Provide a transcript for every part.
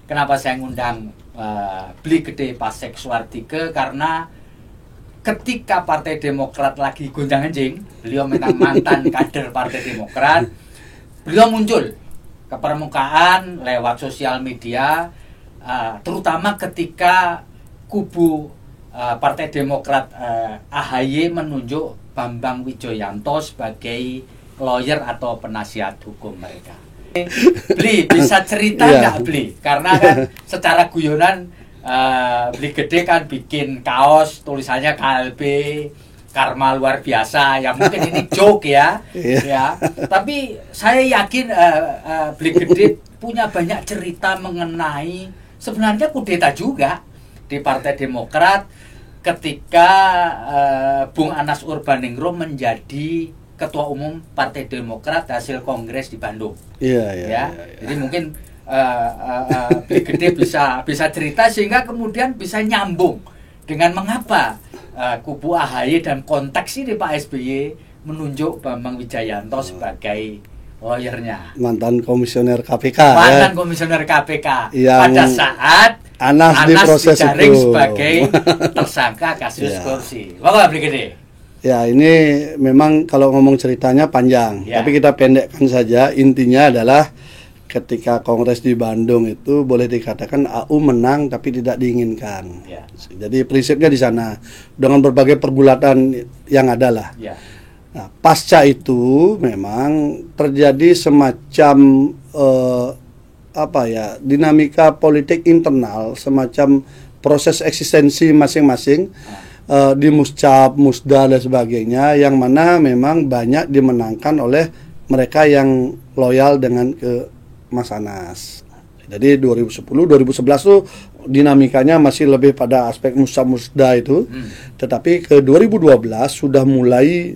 kenapa saya ngundang Bli Gede Pasek Suardike, karena ketika Partai Demokrat lagi gonjang-ganjing, beliau memang mantan kader Partai Demokrat, beliau muncul ke permukaan lewat sosial media, terutama ketika kubu Partai Demokrat AHY menunjuk Bambang Wijoyanto sebagai lawyer atau penasihat hukum mereka. Bli, bisa cerita nggak Bli? Karena kan secara guyonan Bli Gede kan bikin kaos tulisannya KLB, Karma Luar Biasa, ya mungkin ini joke ya, ya. Tapi saya yakin Bli Gede punya banyak cerita mengenai sebenarnya kudeta juga di Partai Demokrat ketika Bung Anas Urbaningrum menjadi Ketua Umum Partai Demokrat hasil Kongres di Bandung. Iya. Jadi mungkin Bli Gede bisa cerita sehingga kemudian bisa nyambung dengan mengapa kubu AHY dan konteks ini Pak SBY menunjuk Bambang Wijoyanto sebagai lawyernya. Mantan komisioner KPK. Komisioner KPK. Yang pada saat Anas diproses dijaring sebagai tersangka kasus korupsi. Bapak Bli Gede. Ya, ini memang kalau ngomong ceritanya panjang, tapi kita pendekkan saja. Intinya adalah ketika Kongres di Bandung itu boleh dikatakan AU menang tapi tidak diinginkan. Jadi prinsipnya di sana dengan berbagai pergulatan yang ada lah. Nah, pasca itu memang terjadi semacam dinamika politik internal, semacam proses eksistensi masing-masing. Di Muscap, Musda dan sebagainya, yang mana memang banyak dimenangkan oleh mereka yang loyal dengan ke Mas Anas. Jadi 2010, 2011 tuh dinamikanya masih lebih pada aspek Musda itu. Tetapi ke 2012 sudah mulai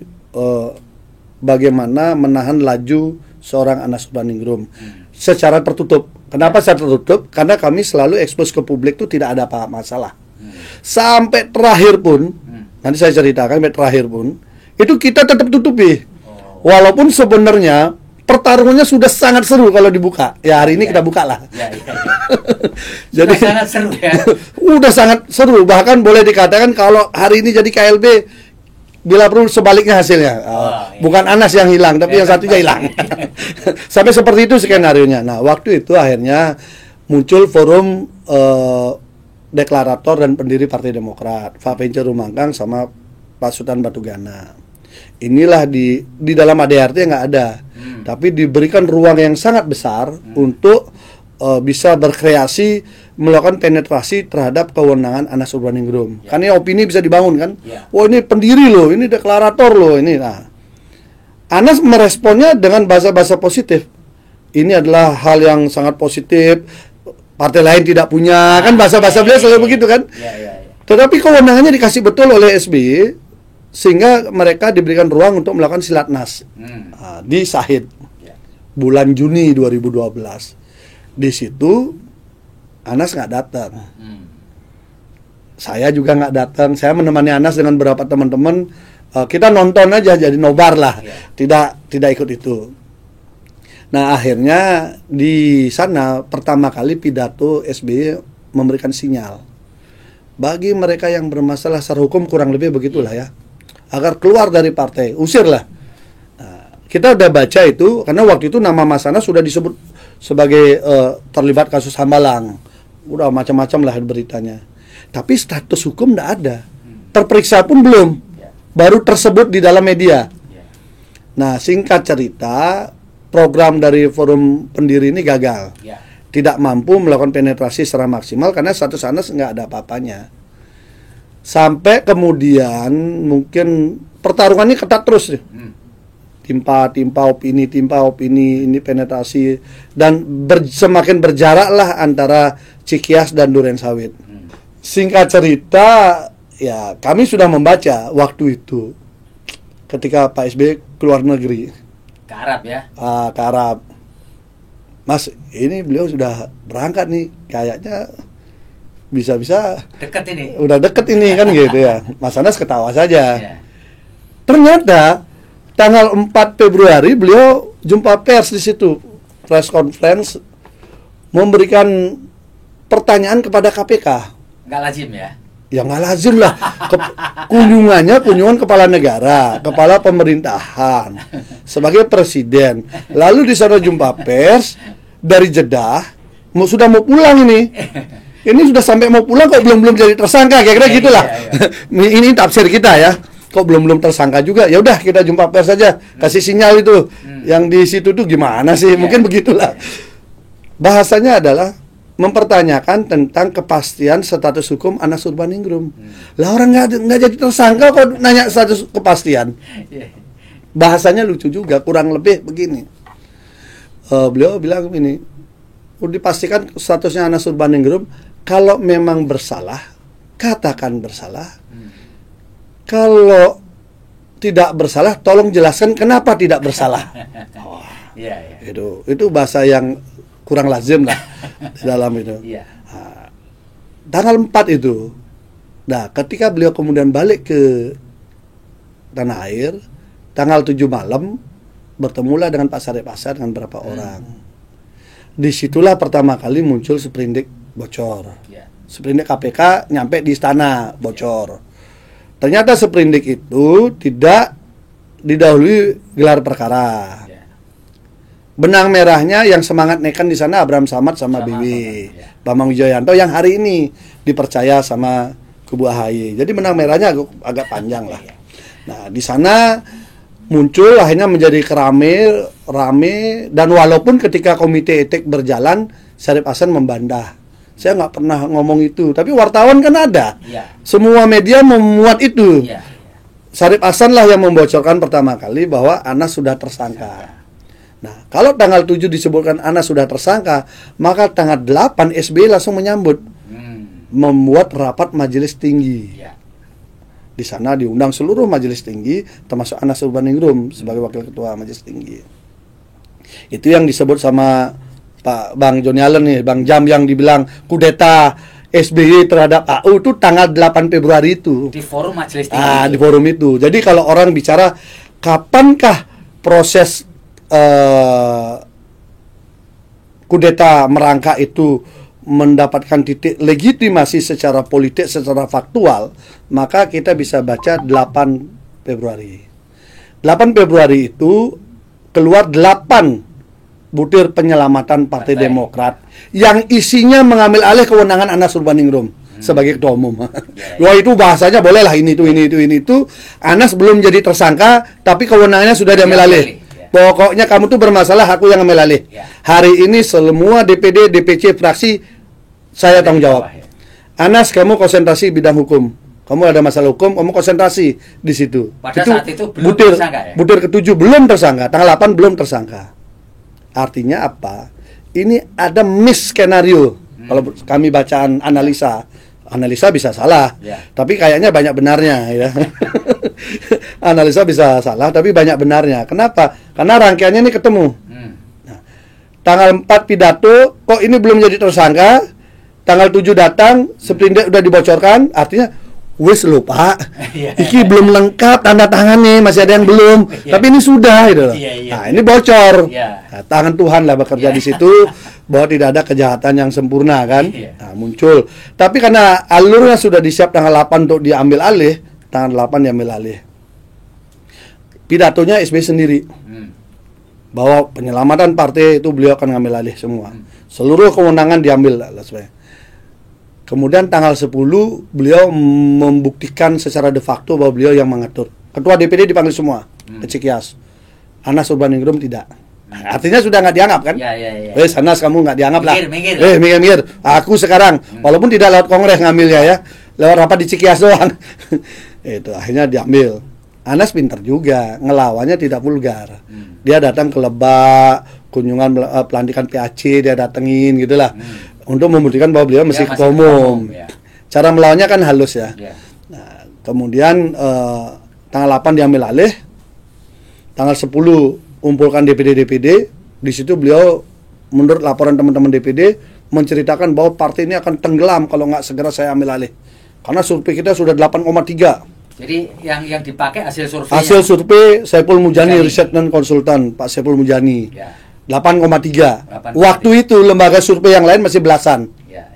bagaimana menahan laju seorang Anas Urbaningrum secara tertutup. Kenapa secara tertutup? Karena kami selalu ekspos ke publik tuh tidak ada apa masalah. Sampai terakhir pun, nanti saya ceritakan, sampai terakhir pun itu kita tetap tutupi. Walaupun sebenarnya pertarungannya sudah sangat seru kalau dibuka. Ya hari ini kita buka lah. Jadi sangat seru ya. Udah sangat seru, bahkan boleh dikatakan kalau hari ini jadi KLB, bila perlu sebaliknya hasilnya. Bukan Anas yang hilang, tapi yang satunya hilang. Sampai seperti itu skenarionya. Nah, waktu itu akhirnya muncul forum deklarator dan pendiri Partai Demokrat, Pak Pence Rumangkang sama Pak Sultan Batugana. Inilah di dalam ADRT nggak ada, tapi diberikan ruang yang sangat besar untuk bisa berkreasi, melakukan penetrasi terhadap kewenangan Anas Urbaningrum. Karena opini bisa dibangun kan, wah ini pendiri loh, ini deklarator loh, ini. Nah, Anas meresponnya dengan bahasa-bahasa positif. Ini adalah hal yang sangat positif. Partai lain tidak punya, kan bahasa-bahasa beliau selalu begitu kan. Tetapi kewenangannya dikasih betul oleh SBY, sehingga mereka diberikan ruang untuk melakukan silatnas di Sahid bulan Juni 2012. Di situ Anas nggak datang, saya juga nggak datang. Saya menemani Anas dengan beberapa teman-teman. Kita nonton aja, jadi nobar lah, tidak ikut itu. Nah, akhirnya di sana pertama kali pidato SBY memberikan sinyal bagi mereka yang bermasalah secara hukum, kurang lebih begitulah ya, agar keluar dari partai, usirlah. Nah, kita udah baca itu karena waktu itu nama Mas Anas sudah disebut sebagai terlibat kasus Hambalang, udah macam-macam lah beritanya. Tapi status hukum nggak ada, terperiksa pun belum, baru tersebut di dalam media. Nah, singkat cerita, program dari forum pendiri ini gagal, tidak mampu melakukan penetrasi secara maksimal karena status Anas nggak ada apa-apanya. Sampai kemudian mungkin pertarungannya ketat terus, timpa opini, ini penetrasi, dan semakin berjaraklah antara Cikias dan Durensawit. Singkat cerita, ya kami sudah membaca waktu itu ketika Pak SBY keluar negeri. Ke Arab ya? Ke Arab. Mas, ini beliau sudah berangkat nih, kayaknya bisa-bisa deket ini. Udah deket ini kan gitu ya. Mas Anas ketawa saja. Ternyata tanggal 4 Februari beliau jumpa pers di situ, press conference, memberikan pertanyaan kepada KPK. Nggak lazim ya? Ya nggak lazim lah. Kunjungan kepala negara, kepala pemerintahan, sebagai presiden. Lalu di sana jumpa pers dari Jeddah, sudah mau pulang ini. Ini sudah sampai mau pulang kok belum jadi tersangka, kira-kira gitulah. Ini tafsir kita ya. Kok belum tersangka juga? Ya udah kita jumpa pers saja, kasih sinyal itu. Yang di situ tuh gimana sih? Mungkin begitulah. Bahasanya adalah mempertanyakan tentang kepastian status hukum Anas Urbaningrum. Lah orang nggak jadi tersangka kok nanya status kepastian. Bahasanya lucu juga, kurang lebih begini. Beliau bilang ini, dipastikan statusnya Anas Urbaningrum, kalau memang bersalah, katakan bersalah. Kalau tidak bersalah, tolong jelaskan kenapa tidak bersalah. Itu bahasa yang kurang lazim lah di dalam itu. Nah, tanggal 4 itu, nah ketika beliau kemudian balik ke tanah air, tanggal 7 malam bertemulah dengan Pak Syarif Hasan dengan beberapa orang. Disitulah pertama kali muncul sprindik bocor. Sprindik KPK nyampe di istana bocor. Ternyata sprindik itu tidak didahului gelar perkara. Benang merahnya yang semangat nekan di sana Abraham Samad sama Bibi Bambang Wijoyanto yang hari ini dipercaya sama kubu AHY. Jadi benang merahnya agak panjang lah. Nah, di sana muncul akhirnya menjadi rame, dan walaupun ketika komite etik berjalan, Syarif Hasan membantah. Saya nggak pernah ngomong itu, tapi wartawan kan ada. Semua media memuat itu. Syarif Hasan lah yang membocorkan pertama kali bahwa Anas sudah tersangka. Nah, kalau tanggal 7 disebutkan Anas sudah tersangka, maka tanggal 8 SBY langsung menyambut. Membuat rapat majelis tinggi. Di sana diundang seluruh majelis tinggi, termasuk Anas Urbaningrum sebagai wakil ketua majelis tinggi. Itu yang disebut sama Pak Bang Joni Allen nih, Bang Jam, yang dibilang kudeta SBY terhadap AU itu tanggal 8 Februari itu. Di forum majelis tinggi. Di forum itu. Jadi kalau orang bicara kapankah proses kudeta merangkak itu mendapatkan titik legitimasi secara politik, secara faktual, maka kita bisa baca 8 Februari. 8 Februari itu keluar 8 butir penyelamatan Partai Demokrat yang isinya mengambil alih kewenangan Anas Urbaningrum sebagai ketua umum. Wah, itu bahasanya boleh lah, ini itu. Anas belum jadi tersangka, tapi kewenangannya sudah diambil alih. Pokoknya kamu tuh bermasalah, aku yang ambil alih. Hari ini semua DPD, DPC, fraksi saya tanggung jawab. Anas, kamu konsentrasi bidang hukum. Kamu ada masalah hukum, kamu konsentrasi di situ. Pada saat itu belum tersangka ya? Butir ke-7 belum tersangka, tanggal 8 belum tersangka. Artinya apa? Ini ada miss skenario. Kalau kami bacaan analisa bisa salah, tapi kayaknya banyak benarnya ya. Analisa bisa salah, tapi banyak benarnya. Kenapa? Karena rangkaiannya ini ketemu. Nah, tanggal 4 pidato, kok ini belum jadi tersangka. Tanggal 7 datang, sprindik udah dibocorkan, artinya wis lho Pak, iki belum lengkap tanda tangan nih, masih ada yang belum, tapi ini sudah gitu loh. Nah, ini bocor. Nah, tangan Tuhan lah bekerja di situ, bahwa tidak ada kejahatan yang sempurna kan. Nah, muncul. Tapi karena alurnya sudah disiap tanggal 8 untuk diambil alih, tanggal 8 diambil alih. Pidatonya SBY sendiri. Bahwa penyelamatan partai itu beliau akan ngambil alih semua. Seluruh kewenangan diambil lah SBY. Kemudian tanggal 10 beliau membuktikan secara de facto bahwa beliau yang mengatur. Ketua DPD dipanggil semua ke Cikias. Anas Urbaningrum tidak. Artinya sudah nggak dianggap kan? Anas kamu nggak dianggap lah. Mikir. Aku sekarang walaupun tidak lewat kongres ngambilnya ya, lewat rapat di Cikias doang. Itu akhirnya diambil. Anas pintar juga, ngelawannya tidak vulgar. Dia datang ke Lebak, kunjungan pelantikan PAC dia datengin gitulah. Untuk membuktikan bahwa beliau masih ketua umum. Cara melawannya kan halus ya. Nah, kemudian tanggal 8 diambil alih, tanggal 10 kumpulkan DPD. Di situ beliau menurut laporan teman-teman DPD menceritakan bahwa partai ini akan tenggelam kalau nggak segera saya ambil alih. Karena survei kita sudah 8,3. Jadi yang dipakai hasil survei. Hasil survei Saiful Mujani, riset dan konsultan Pak Saiful Mujani. 8,3. Waktu itu lembaga survei yang lain masih belasan.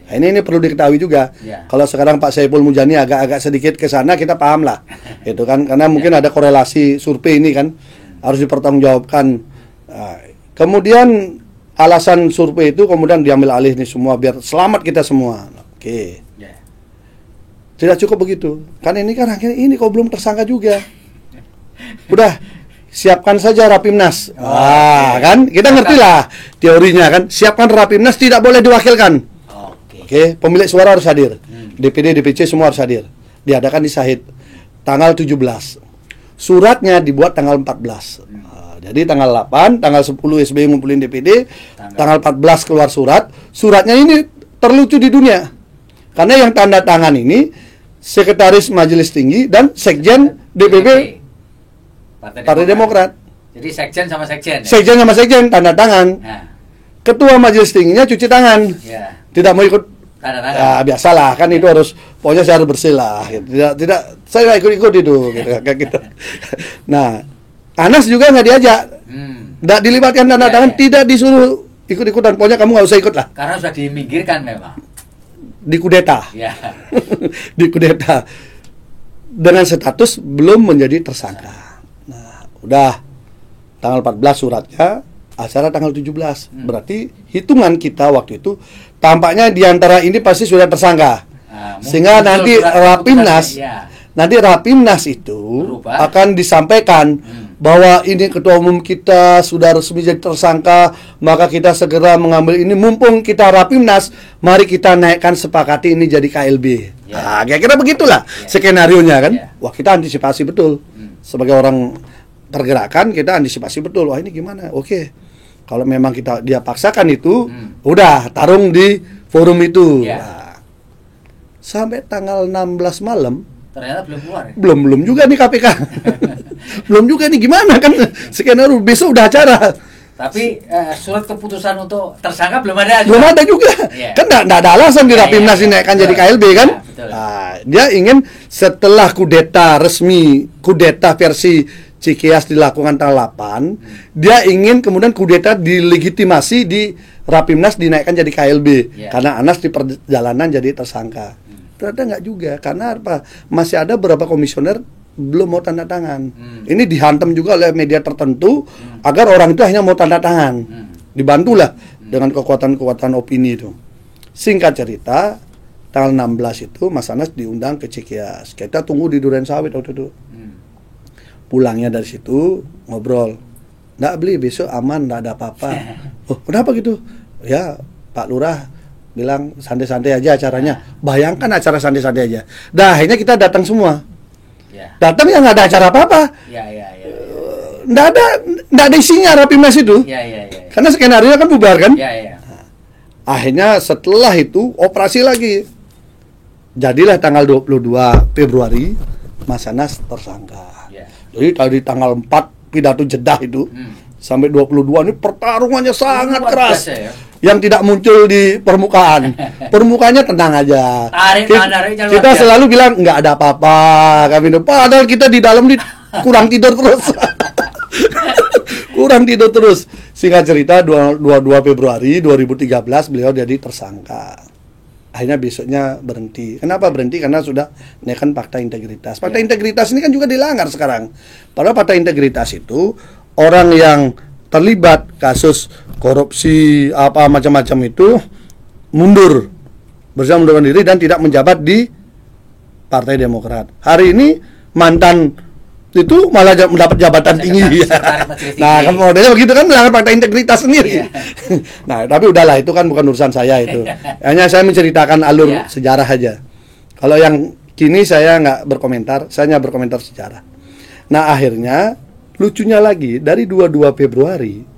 Nah, ini perlu diketahui juga. Ya. Kalau sekarang Pak Saiful Mujani agak-agak sedikit ke sana, kita paham lah. Itu kan karena mungkin ada korelasi survei ini kan harus dipertanggungjawabkan. Nah, kemudian alasan survei itu kemudian diambil alih nih semua biar selamat kita semua. Oke. Ya. Tidak cukup begitu. Kan ini kan akhirnya ini kok belum tersangka juga. Udah siapkan saja Rapimnas. Kan kita ngerti lah teorinya kan. Siapkan Rapimnas, tidak boleh diwakilkan. Oke, pemilik suara harus hadir. DPD, DPC semua harus hadir. Diadakan di Sahid tanggal 17. Suratnya dibuat tanggal 14. Jadi tanggal 8, tanggal 10 SBY ngumpulin DPD, tanggal 14 keluar surat. Suratnya ini terlucu di dunia. Karena yang tanda tangan ini Sekretaris Majelis Tinggi dan Sekjen DPP Partai Demokrat. Jadi Sekjen sama Sekjen. Ya? Sekjen sama Sekjen tanda tangan. Nah. Ketua Majelis Tingginya cuci tangan. Ya. Tidak mau ikut. Tanda tangan. Ya biasalah kan itu harus pokoknya saya harus bersih lah. Gitu. Tidak saya nggak ikut itu gitu, kayak gitu. Nah, Anas juga nggak diajak. Nggak dilibatkan tanda tangan, tidak disuruh ikut-ikutan. Pokoknya kamu nggak usah ikut lah. Karena sudah diminggirkan memang. Dikudeta. Ya. Dikudeta. Dengan status belum menjadi tersangka. Nah, udah tanggal 14 suratnya, acara tanggal 17. Berarti hitungan kita waktu itu tampaknya di antara ini pasti sudah tersangka. Nah, sehingga nanti Rapimnas ya. nanti Rapimnas itu Berubah. akan disampaikan bahwa ini ketua umum kita sudah resmi jadi tersangka, maka kita segera mengambil ini mumpung kita Rapimnas, mari kita naikkan sepakati ini jadi KLB. Ya. Nah, kira-kira begitulah skenarionya kan. Ya. Wah, kita antisipasi betul. Sebagai orang pergerakan kita antisipasi betul. Wah, ini gimana? Oke. Kalau memang dia paksakan itu, udah tarung di forum itu. Ya. Nah, sampai tanggal 16 malam Ternyata belum keluar. Ya? belum juga nih KPK. Belum juga nih gimana kan skenario besok udah acara. Tapi surat keputusan untuk tersangka belum ada. Belum ada juga. Ya. Kan enggak ada alasan di Rapimnas ya, dinaikkan betul. jadi KLB kan? Ya, betul. Nah, dia ingin setelah kudeta resmi, kudeta versi Cikeas dilakukan tanggal 8, dia ingin kemudian kudeta dilegitimasi di Rapimnas dinaikkan jadi KLB karena Anas di perjalanan jadi tersangka. Ternyata enggak juga, karena apa? Masih ada beberapa komisioner belum mau tanda tangan. Ini dihantam juga oleh media tertentu agar orang itu hanya mau tanda tangan. Dibantulah dengan kekuatan-kekuatan opini itu. Singkat cerita, tanggal 16 itu Mas Anas diundang ke Cikeas. Kita tunggu di Durensawit waktu itu. Pulangnya dari situ ngobrol, nggak beli besok aman, nggak ada apa-apa. Oh kenapa gitu? Ya Pak Lurah bilang santai-santai aja acaranya. Bayangkan acara santai-santai aja. Dah akhirnya kita datang semua. Ya. Datang ya nggak ada acara apa-apa. Ya. Nggak ada isinya Rapimnas itu. Ya. Karena skenario kan bubar kan. Ya. Akhirnya setelah itu operasi lagi. Jadilah tanggal 22 Februari Mas Anas tersangka. Jadi tadi tanggal 4 pidato jedah itu sampai 22 ini pertarungannya sangat keras. Ya. Yang tidak muncul di permukaan. Permukaannya tenang aja. Kita selalu bilang nggak ada apa-apa kami. Padahal kita di dalam kurang tidur terus. Kurang tidur terus. Singkat cerita 22 Februari 2013 beliau jadi tersangka. Akhirnya besoknya berhenti. Kenapa berhenti? Karena sudah naikkan fakta integritas. Fakta integritas ini kan juga dilanggar sekarang. Padahal fakta integritas itu orang yang terlibat kasus korupsi apa macam-macam itu mundur, berusaha mundurkan diri dan tidak menjabat di Partai Demokrat. Hari ini mantan itu malah mendapat jabatan tinggi. Nah, kan modelnya begitu kan, melanggar fakta integritas sendiri. Nah, tapi udahlah itu kan bukan urusan saya itu. Hanya saya menceritakan alur sejarah aja. Kalau yang kini saya nggak berkomentar, saya hanya berkomentar sejarah. Nah, akhirnya lucunya lagi dari 22 Februari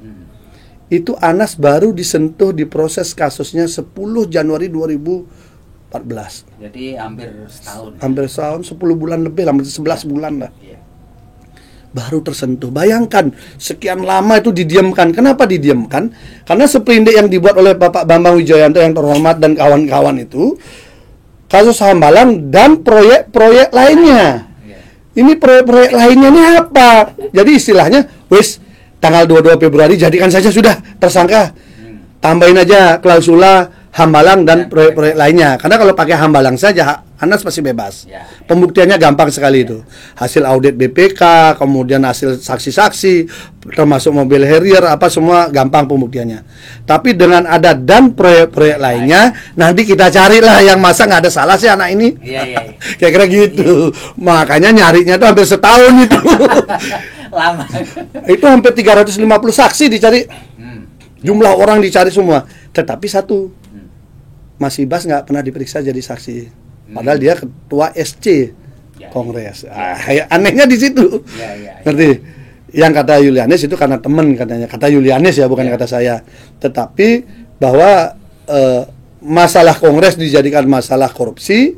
itu Anas baru disentuh di proses kasusnya 10 Januari 2014. Jadi hampir setahun. Hampir setahun, 10 bulan lebih, hampir 11 bulan lah. Baru tersentuh. Bayangkan sekian lama itu didiamkan. Kenapa didiamkan? Karena seprindik yang dibuat oleh Bapak Bambang Wijoyanto yang terhormat dan kawan-kawan itu kasus Hambalang dan proyek-proyek lainnya. Ini proyek-proyek lainnya ini apa? Jadi istilahnya wis tanggal 22 Februari jadikan saja sudah tersangka. Tambahin aja klausula Hambalang dan proyek-proyek lainnya. Karena kalau pakai Hambalang saja Anas pasti bebas. Ya. Pembuktiannya gampang sekali itu. Hasil audit BPK, kemudian hasil saksi-saksi, termasuk mobil Harrier, apa semua gampang pembuktiannya. Tapi dengan ada dan proyek-proyek lainnya, nanti kita carilah yang masa nggak ada salah sih anak ini. Iya. Kira-kira gitu. Makanya nyarinya tuh hampir setahun itu. Lama. Itu hampir 350 saksi dicari. Jumlah orang dicari semua. Tetapi satu, Mas Ibas nggak pernah diperiksa jadi saksi. Padahal dia ketua SC Kongres. Anehnya di situ. Ngerti? Yang kata Julianis itu karena teman katanya. Kata Julianis ya, bukan kata saya. Tetapi bahwa masalah Kongres dijadikan masalah korupsi,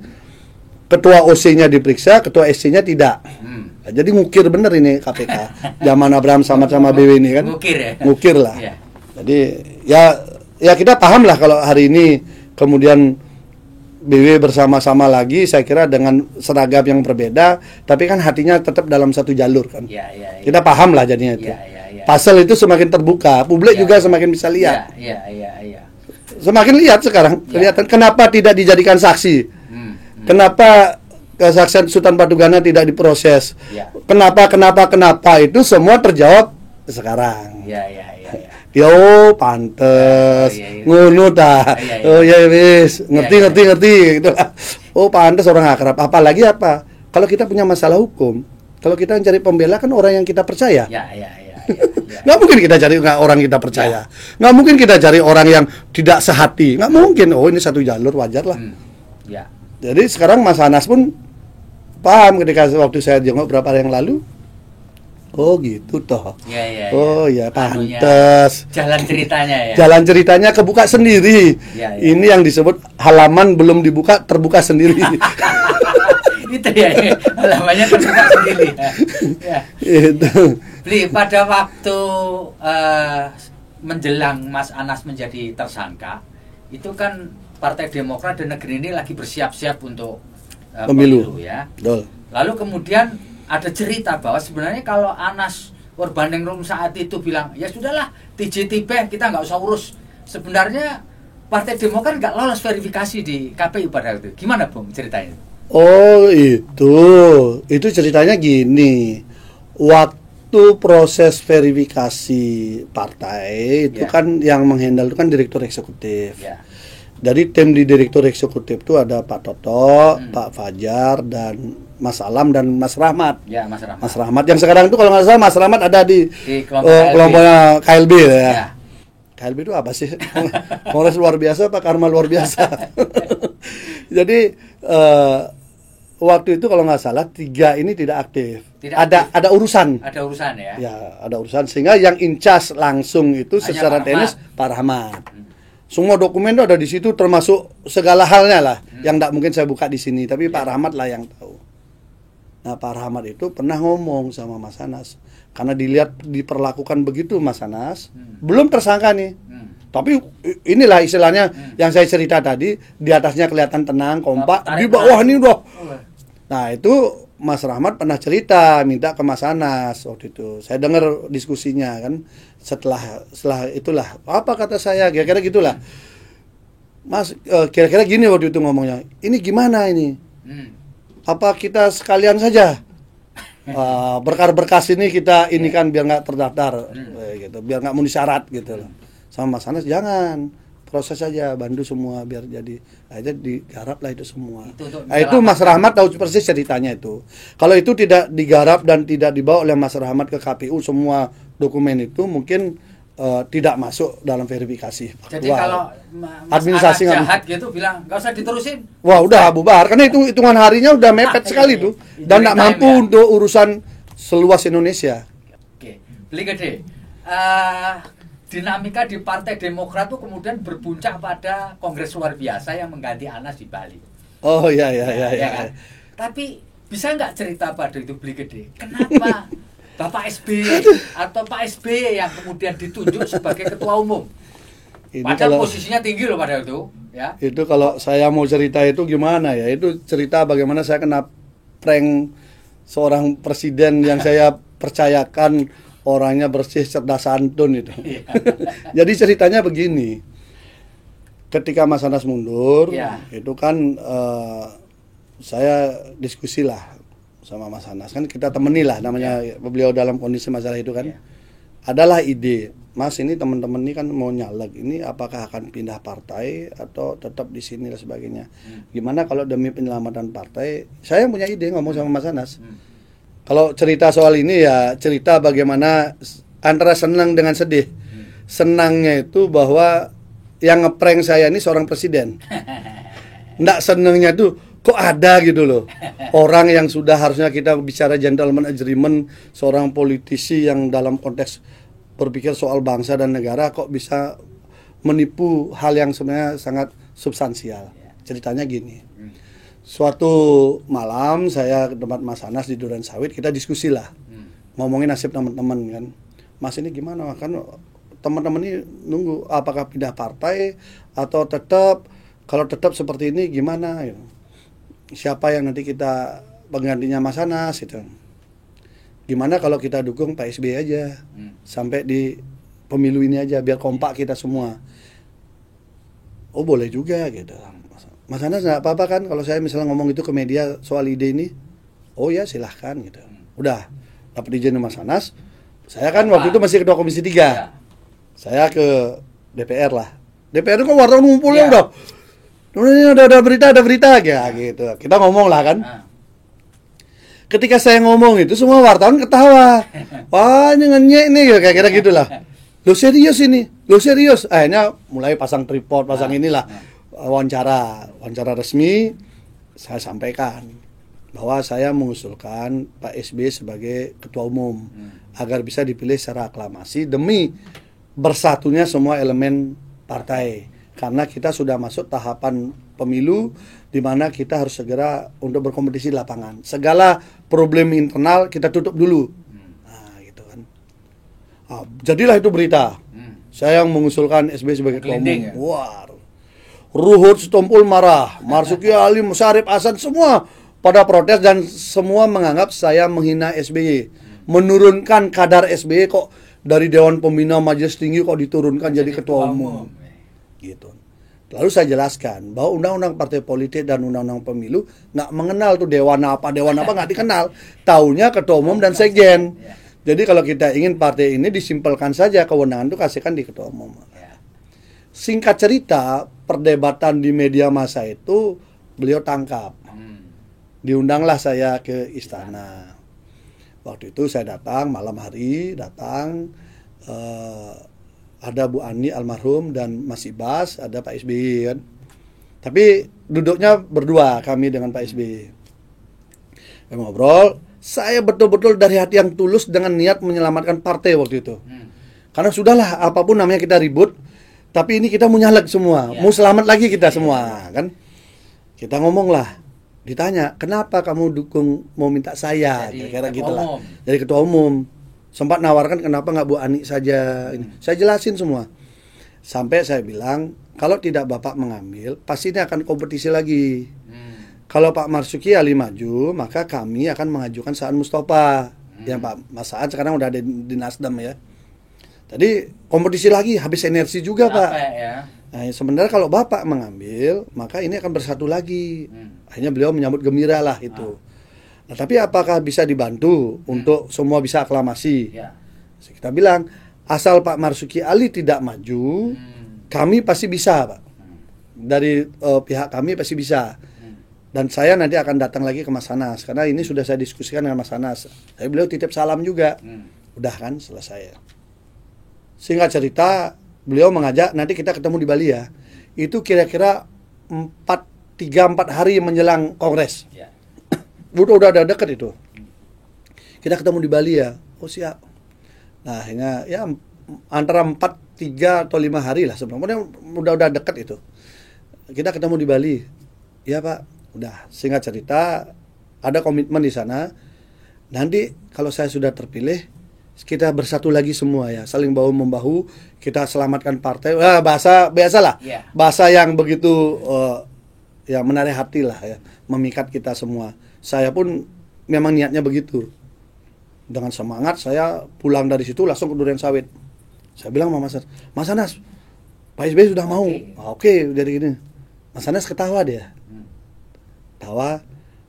ketua OC-nya diperiksa, ketua SC-nya tidak. Nah, jadi ngukir bener ini KPK. Zaman Abraham Samad sama BW ini kan. Ngukir ya. Ngukir lah. Jadi ya kita paham lah kalau hari ini kemudian BW bersama-sama lagi, saya kira dengan seragam yang berbeda, tapi kan hatinya tetap dalam satu jalur kan. Kita paham lah jadinya itu. Pasal itu semakin terbuka, publik juga semakin bisa lihat. Semakin lihat sekarang, kelihatan kenapa tidak dijadikan saksi, kenapa kesaksian Sultan Batugana tidak diproses, kenapa itu semua terjawab sekarang. Yo pantes ngono ta. Oh ya wis, ngerti gitu lah. Oh pantes orang akrab. Apalagi apa? Kalau kita punya masalah hukum, kalau kita mencari pembela kan orang yang kita percaya. Nggak mungkin kita cari orang kita percaya. Nggak mungkin kita cari orang yang tidak sehati. Nggak mungkin. Oh ini satu jalur, wajar lah. Jadi sekarang Mas Anas pun paham ketika waktu saya jenguk beberapa hari yang lalu. Oh gitu toh. Oh ya pantes. Jalan ceritanya ya. Jalan ceritanya kebuka sendiri. Ini yang disebut halaman belum dibuka terbuka sendiri. Itu ya, halamannya terbuka sendiri. Itu. Bli, pada waktu menjelang Mas Anas menjadi tersangka, itu kan Partai Demokrat dan negeri ini lagi bersiap-siap untuk pemilu ya. Betul. Lalu kemudian ada cerita bahwa sebenarnya kalau Anas Urbaningrum saat itu bilang ya sudahlah TJTB kita nggak usah urus, sebenarnya Partai Demokrat nggak lolos verifikasi di KPU pada itu. Gimana Bung ceritanya? Oh itu ceritanya gini, waktu proses verifikasi partai itu kan yang menghandle itu kan direktur eksekutif. Jadi tim di direktur eksekutif itu ada Pak Toto, Pak Fajar, dan Mas Alam dan Mas Rahmat. Mas Rahmat yang sekarang itu kalau nggak salah Mas Rahmat ada di kelompoknya KLB ya. KLB itu apa sih? Kongres luar biasa apa Karma luar biasa? Jadi waktu itu kalau nggak salah 3 ini tidak aktif. Ada urusan. Ada urusan ya. Ya ada urusan sehingga yang incas langsung itu secara teknis Pak Rahmat. Semua dokumen itu ada di situ termasuk segala halnya lah yang tidak mungkin saya buka di sini, tapi Pak Rahmat lah yang tahu. Nah Pak Rahmat itu pernah ngomong sama Mas Anas karena dilihat diperlakukan begitu Mas Anas, belum tersangka nih. Tapi inilah istilahnya yang saya cerita tadi, di atasnya kelihatan tenang, kompak, di bawah ini udah. Nah itu Mas Rahmat pernah cerita minta ke Mas Anas waktu itu. Saya dengar diskusinya kan. Setelah itulah apa kata saya kira-kira gitulah. Mas kira-kira gini waktu itu ngomongnya. Ini gimana ini? Apa kita sekalian saja berkas-berkas ini kita ini kan biar nggak terdaftar gitu, biar nggak memenuhi syarat gitu loh. Sama Mas Anas jangan, proses saja, bantu semua biar jadi. Akhirnya digarap lah itu semua. Itu Mas Rahmat tahu persis ceritanya itu. Kalau itu tidak digarap dan tidak dibawa oleh Mas Rahmat ke KPU semua dokumen itu mungkin tidak masuk dalam verifikasi. Jadi kalau administrasi jahat gitu bilang nggak usah diterusin. Wah udah bubar karena itu hitungan harinya udah mepet sekali tuh dan nggak mampu untuk urusan seluas Indonesia. Oke, beli gede. Dinamika di Partai Demokrat itu kemudian berpuncak pada Kongres luar biasa yang mengganti Anas di Bali. Oh ya. Kan? Tapi bisa nggak cerita pada itu beli gede? Kenapa Bapak SBY atau Pak SBY yang kemudian ditunjuk sebagai ketua umum? Padahal posisinya tinggi loh pada itu. Ya. Itu kalau saya mau cerita itu gimana ya? Itu cerita bagaimana saya kena prank seorang presiden yang saya percayakan orangnya bersih, cerdas, santun itu. Jadi ceritanya begini. ketika Mas Anas mundur, Ya. itu kan saya diskusi lah sama Mas Anas, kan kita temani lah, namanya beliau dalam kondisi masalah itu kan. Ya. Adalah ide, Mas, ini teman-teman ini kan mau nyalek, ini apakah akan pindah partai atau tetap di sini dan sebagainya. Gimana kalau demi penyelamatan partai? Saya punya ide, ngomong sama Mas Anas. Kalau cerita soal ini ya cerita bagaimana antara senang dengan sedih. Senangnya itu bahwa yang ngeprank saya ini seorang presiden. Nggak senangnya tuh kok ada gitu loh. Orang yang sudah harusnya kita bicara gentleman agreement, seorang politisi yang dalam konteks berpikir soal bangsa dan negara kok bisa menipu hal yang sebenarnya sangat substansial. Ceritanya gini. Suatu malam saya ke tempat Mas Anas di Duren Sawit, kita diskusi lah. Ngomongin nasib teman-teman kan. Mas ini gimana? Kan teman-teman ini nunggu apakah pindah partai atau tetap, kalau tetap seperti ini gimana gitu. Siapa yang nanti kita penggantinya Mas Anas gitu. Gimana kalau kita dukung Pak SBY aja sampai di pemilu ini aja biar kompak kita semua. Oh boleh juga gitu. Mas Anas nggak apa-apa kan kalau saya misalnya ngomong itu ke media soal ide ini? Oh ya silahkan gitu. Udah dapat izin Mas Anas. Saya kan waktu itu masih ketua komisi 3. Ya. Saya ke DPR lah. DPR itu kan wartawan ngumpulnya Ya. udah. Ini ada berita ya gitu. Kita ngomong lah kan. Ketika saya ngomong itu semua wartawan ketawa. Wah ini ngenyek nih kayak kira gitulah. Lo serius ini? Lo serius? Akhirnya mulai pasang tripod, pasang inilah wawancara resmi. Saya sampaikan bahwa saya mengusulkan Pak SBY sebagai ketua umum agar bisa dipilih secara aklamasi demi bersatunya semua elemen partai. Karena kita sudah masuk tahapan pemilu di mana kita harus segera untuk berkompetisi di lapangan. Segala problem internal kita tutup dulu. Nah, gitu kan. Nah, jadilah itu berita. Saya yang mengusulkan SBY sebagai ketua umum. Ya? Wah. Ruhut Sitompul marah, Marzuki Ali, Syarif Hasan semua pada protes dan semua menganggap saya menghina SBY. Menurunkan kadar SBY kok dari Dewan Pembina Majelis Tinggi kok diturunkan jadi ketua umum. Gitu. Lalu saya jelaskan bahwa undang-undang partai politik dan undang-undang pemilu nggak mengenal tuh dewan apa nggak dikenal. Taunya ketua umum dan sekjen. Jadi kalau kita ingin partai ini disimpelkan saja kewenangan itu kasihkan di ketua umum. Singkat cerita, perdebatan di media massa itu beliau tangkap. Diundanglah saya ke istana. Waktu itu saya datang malam hari, ada Bu Ani almarhum dan Mas Ibas, ada Pak SBY kan. Tapi duduknya berdua kami dengan Pak SBY. Ngobrol, saya betul-betul dari hati yang tulus dengan niat menyelamatkan partai waktu itu. Karena sudahlah apapun namanya kita ribut, tapi ini kita mau nyalek semua, mau selamat lagi kita semua kan. Kita ngomong lah, ditanya, kenapa kamu dukung mau minta saya? Kira-kira gitu lah. Jadi ketua umum. Sempat nawarkan kenapa nggak Bu Ani saja. Saya jelasin semua. Sampai saya bilang, kalau tidak Bapak mengambil, pasti ini akan kompetisi lagi. Kalau Pak Marzuki Ali maju, maka kami akan mengajukan Saan Mustafa. Yang Pak Mas Saan sekarang udah ada di Nasdem ya. Jadi kompetisi lagi, habis energi juga Pak. Ya? Nah, sebenarnya kalau Bapak mengambil, maka ini akan bersatu lagi. Akhirnya beliau menyambut gembira lah itu. Nah, tapi apakah bisa dibantu untuk semua bisa aklamasi? Ya. Kita bilang, asal Pak Marzuki Ali tidak maju, kami pasti bisa, Pak. Dari pihak kami pasti bisa. Dan saya nanti akan datang lagi ke Mas Anas, karena ini sudah saya diskusikan dengan Mas Anas. Tapi beliau titip salam juga. Udah kan, selesai. Singkat cerita, beliau mengajak, nanti kita ketemu di Bali ya. Itu kira-kira 3-4 hari menjelang Kongres. Ya. Udah deket itu. Kita ketemu di Bali ya. Oh siap. Nah akhirnya ya antara 3 atau 5 hari lah sebenarnya udah deket itu. Kita ketemu di Bali. Ya Pak. Udah singkat cerita ada komitmen di sana. Nanti kalau saya sudah terpilih kita bersatu lagi semua ya, saling bahu membahu, kita selamatkan partai. Bahasa biasalah. Bahasa yang begitu ya menarik hati lah ya, memikat kita semua. Saya pun memang niatnya begitu. Dengan semangat saya pulang dari situ langsung ke Duren Sawit. Saya bilang sama Mas Anas, Pak SBY sudah mau. Oke. Oke, dari gini. Mas Anas ketawa dia. Tawa.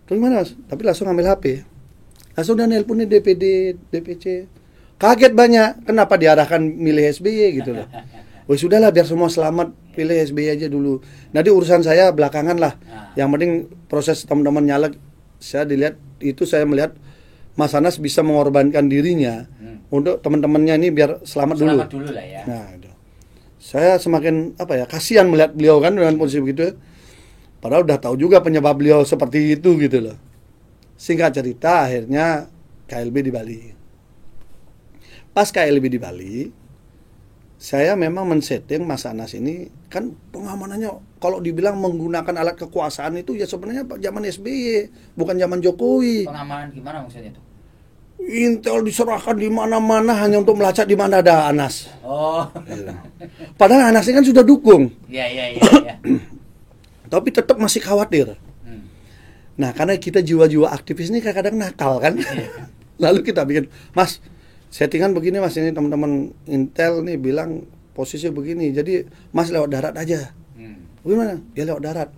Terus gimana Mas? Tapi langsung ambil HP. Langsung dia nelponin DPD, DPC. Kaget banyak. Kenapa diarahkan milih SBY gitu loh. Oh sudahlah biar semua selamat, pilih SBY aja dulu. Nanti urusan saya belakangan lah. Yang penting proses teman-teman nyalek, saya melihat Mas Anas bisa mengorbankan dirinya untuk teman-temannya ini biar selamat dulu. Selamat dulu lah ya. Nah, gitu. Saya semakin kasihan melihat beliau kan dengan posisi begitu. Padahal udah tahu juga penyebab beliau seperti itu gitu loh. Singkat cerita akhirnya KLB di Bali. Pas KLB di Bali, saya memang men-setting Mas Anas ini kan pengamanannya kalau dibilang menggunakan alat kekuasaan itu ya sebenarnya zaman SBY, bukan zaman Jokowi. Pengamanan gimana maksudnya itu? Intel diserahkan di mana-mana hanya untuk melacak di mana ada Anas. Oh. Padahal Anas ini kan sudah dukung. Iya. Tapi tetap masih khawatir. Nah, karena kita jiwa-jiwa aktivis ini kadang-kadang nakal kan. Lalu kita bikin, Mas, settingan begini Mas, ini teman-teman Intel nih bilang posisi begini. Jadi Mas lewat darat aja. Bagaimana? Ya lewat darat.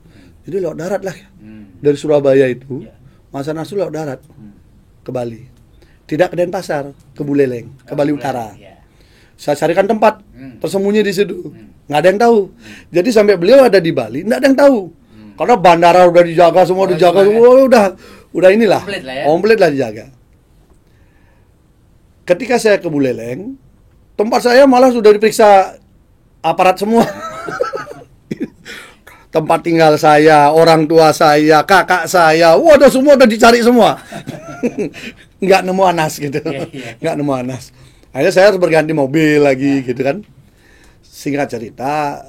Jadi lewat darat lah. Dari Surabaya itu, Mas Anas itu lewat darat ke Bali. Tidak ke Denpasar, ke Buleleng, ke Bali Utara. Saya carikan tempat tersembunyi di situ. Nggak ada yang tahu. Jadi sampai beliau ada di Bali, nggak ada yang tahu. Karena bandara udah dijaga, semua dijaga, semua udah inilah, komplit lah dijaga. Ketika saya ke Buleleng, tempat saya malah sudah diperiksa aparat semua. Tempat tinggal saya, orang tua saya, kakak saya, waduh semua udah dicari semua. Nggak nemu Anas gitu. Nggak nemu Anas. Akhirnya saya harus berganti mobil lagi gitu kan. Singkat cerita,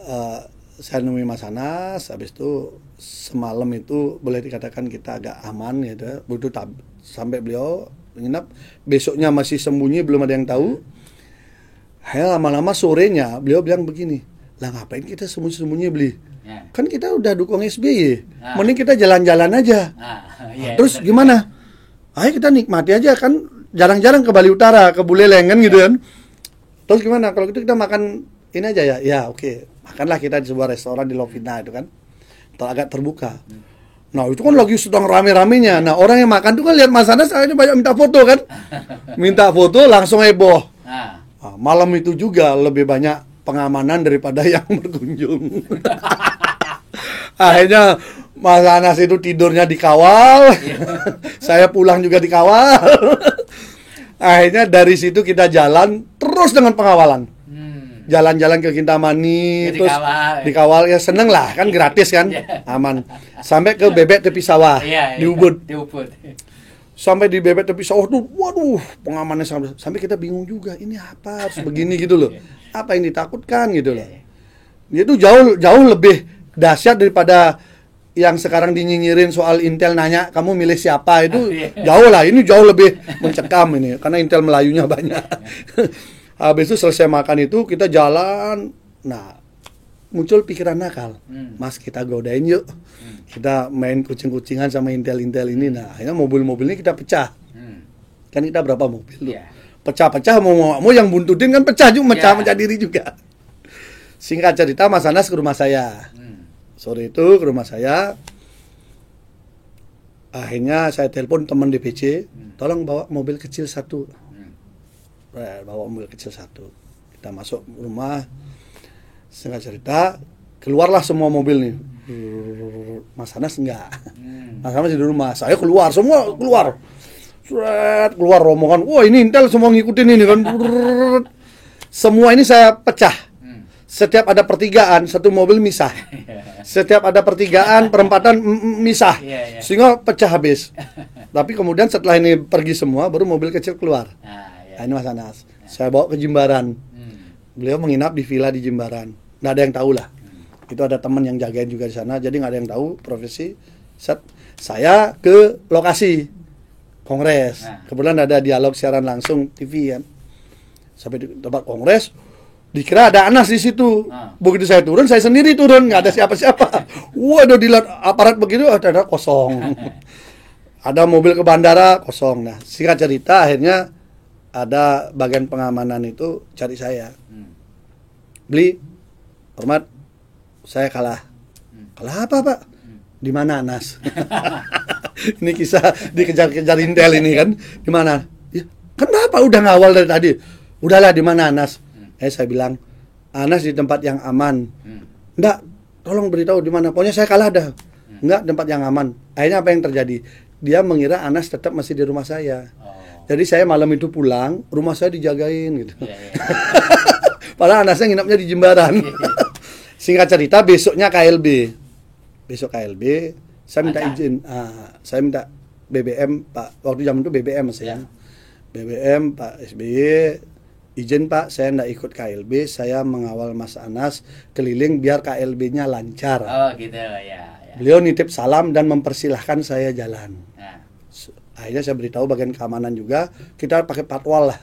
saya nemui Mas Anas, habis itu semalam itu boleh dikatakan kita agak aman gitu. Begitu sampai beliau menginap, besoknya masih sembunyi, belum ada yang tahu. Akhirnya lama-lama sorenya beliau bilang begini, lah ngapain kita sembunyi-sembunyi beli? Kan kita udah dukung SBY, mending kita jalan-jalan aja. Terus gimana? Ayo kita nikmati aja kan, jarang-jarang ke Bali Utara, ke Buleleng kan gitu kan. Terus gimana? Kalau gitu kita makan ini aja ya? Ya oke. Makanlah kita di sebuah restoran di Lovina itu kan, agak terbuka. Nah itu kan lagi sedang rame-ramenya. Nah orang yang makan tuh kan lihat Mas Anas akhirnya banyak minta foto kan. Minta foto langsung heboh. Nah, malam itu juga lebih banyak pengamanan daripada yang berkunjung. Akhirnya Mas Anas itu tidurnya dikawal. Saya pulang juga dikawal. Akhirnya dari situ kita jalan terus dengan pengawalan. Jalan-jalan ke Kintamani, terus dikawal ya, seneng lah kan, gratis kan, aman. Sampai ke Bebek tepi sawah di Ubud. Sampai di Bebek tepi sawah tuh, waduh, pengamanannya sampai kita bingung juga, ini apa harus begini gitu loh, apa yang ditakutkan gitu loh. Itu jauh lebih dahsyat daripada yang sekarang dinyinyirin soal Intel nanya kamu milih siapa, itu jauh lah, ini jauh lebih mencekam ini karena Intel Melayunya banyak. Habis itu selesai makan itu kita jalan, nah muncul pikiran nakal, Mas kita godain yuk, kita main kucing-kucingan sama Intel-Intel ini. Nah akhirnya mobil-mobilnya kita pecah, kan kita berapa mobil tuh, pecah-pecah, mau yang buntutin kan pecah juga, pecah diri juga. Singkat cerita Mas Anas ke rumah saya, sore itu ke rumah saya, akhirnya saya telepon teman DPC, tolong bawa mobil kecil satu. Bawa mobil kecil satu, kita masuk rumah. Singkat cerita keluarlah semua mobil nih. Mas Anas enggak, Mas Anas di rumah, saya keluar, semua keluar, keluar rombongan, wah ini Intel semua ngikutin ini kan. Semua ini saya pecah. Setiap ada pertigaan satu mobil misah, setiap ada pertigaan perempatan misah, sehingga pecah habis. Tapi kemudian setelah ini pergi semua baru mobil kecil keluar. Nah, ini Mas Anas, saya bawa ke Jimbaran. Beliau menginap di villa di Jimbaran. Nggak ada yang tahu lah. Itu ada teman yang jagain juga di sana, jadi nggak ada yang tahu profesi. Saya ke lokasi kongres. Kebetulan ada dialog siaran langsung TV kan. Sampai di tempat kongres, dikira ada Anas di situ. Begitu saya turun, saya sendiri turun, nggak ada siapa-siapa. Waduh, dilihat aparat begitu, ada kosong. Ada mobil ke bandara kosong. Nah, singkat cerita akhirnya ada bagian pengamanan itu cari saya, beli hormat, saya kalah. Kalah apa, Pak? Di mana Anas? Ini kisah dikejar-kejar intel ini kan. Di mana? Ya, kan Bapak udah ngawal dari tadi. Udahlah, di mana Anas? Saya bilang, Anas di tempat yang aman. Enggak, tolong beritahu di mana. Pokoknya saya kalah dah. Enggak, tempat yang aman. Akhirnya apa yang terjadi? Dia mengira Anas tetap masih di rumah saya. Jadi saya malam itu pulang, rumah saya dijagain gitu. Padahal Anasnya nginapnya di Jimbaran. Singkat cerita, besoknya KLB. Besok KLB, saya minta izin. Saya minta BBM, Pak. Waktu zaman itu BBM saya. BBM, Pak SBY, izin Pak, saya nggak ikut KLB. Saya mengawal Mas Anas keliling biar KLB-nya lancar. Oh gitu ya. Beliau nitip salam dan mempersilahkan saya jalan. Akhirnya saya beritahu bagian keamanan juga, kita pakai patwal lah.